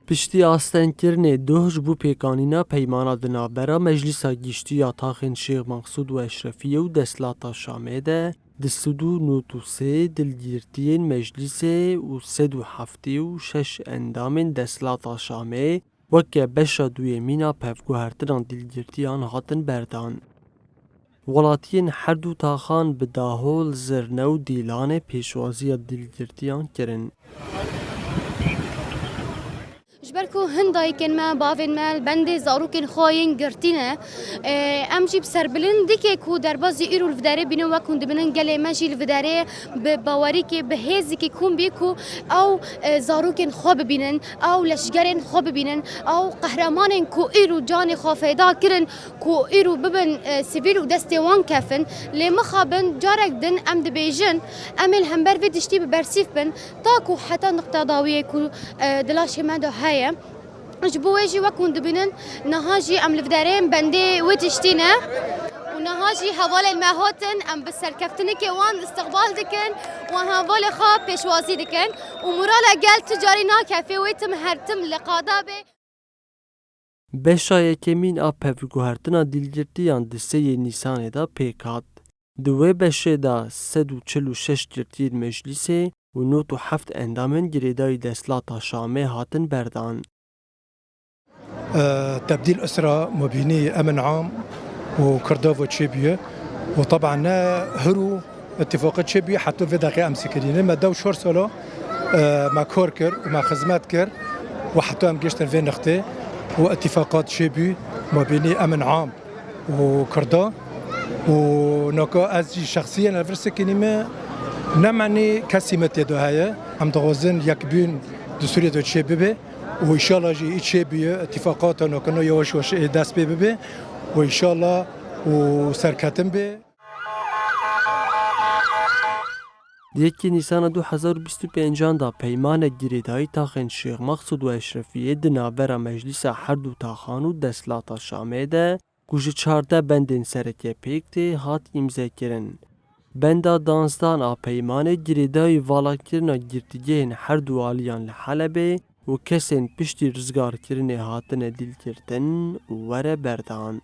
پشتی آستانکردنê doh ji bo pêkanîna peymana di navbera Meclîsa Giştî ya Taxên Şêx Mexsûd û Eşrefî û Desthilata Şamê de di sed û nût û sê dilgîrtiyên meclîsê û sed û heftê û şeş endamên Desthilata Şamê weke beşa duyêmîn a pevguhertina dilgîrtiyan hatin berdan. Welatiyên her du taxan bi Dahol, Zirne û Dîlanê pêşwaziya dilgîrtiyan kirin. جبركو هندايكن ما بافن مال بندي زاروكن خاين قرتينا ام جيب سربلن ديكي كو دربازي ايرو الفداري بينو وكون دبنن قالي ماشي الفداري بباوريكي بهيزكي كون بيكو او زاروكن خواب بينن او لشجرن خواب بينن او قهرمانن كو ايرو جاني خافيدا كرن كو ايرو ببن سيفيل ودستي وان كافن لمخابن جارك دن ام دبيجن امل همبر في دشتي ببرسيف بن تاكو حتى نقطة ضاوية كو دلاشي ما دو هاي جبواجي وكون دبنن نهاجي ام الفدارين بندي وتشتينا ونهاجي هوال المهوتن ام بالسركفتنك وان استقبال دكن وهوال خاب بيشوازي دكن ومرالا قال تجارينا كافي ويتم هرتم لقادابه Beşa yekemîn a pevguhertina dilgirtiyan di seyê Nîsanê da pêk hat. Di wê beşê da sed û çil û şeş girtiyên meclîsê û nût û heft endamên girêdayî Desthilata Şamê hatin berdan. تبديل أسرة مبينية أمن عام وكردوفو تشيبية وطبعا هرو اتفاقات تشيبية حتى في دقيقة أمس كرينة ما دو شهر سولو مع كوركر ومع خدمات كر وحتى أم جيشتن في نختي واتفاقات تشيبية مبينية أمن عام وكردا ونوكا أزي شخصيا الفرصة كلمة نمعني كسمة يدو هاي هم تغوزن يكبين دستورية دو تشيبية وإن شاء الله جي تشيبية اتفاقاتنا كنا يواش واش داس بي وإن شاء الله وسركتم بي. Yekî Nîsana 2025 da peymaneke girêdayî Taxên Şêx Mexsûd û Eşrefîyê di navbera Meclîsa her du taxan û Desthilata Şamê de ku ji 14 bendên sereke pêk tê hat îmzekirin. Benda danzdan a peymanê girêdayî valakirina girtîgehên her du aliyan li Helebê û kesên piştî rizgarkirinê hatine dîlkirtin û were berdan.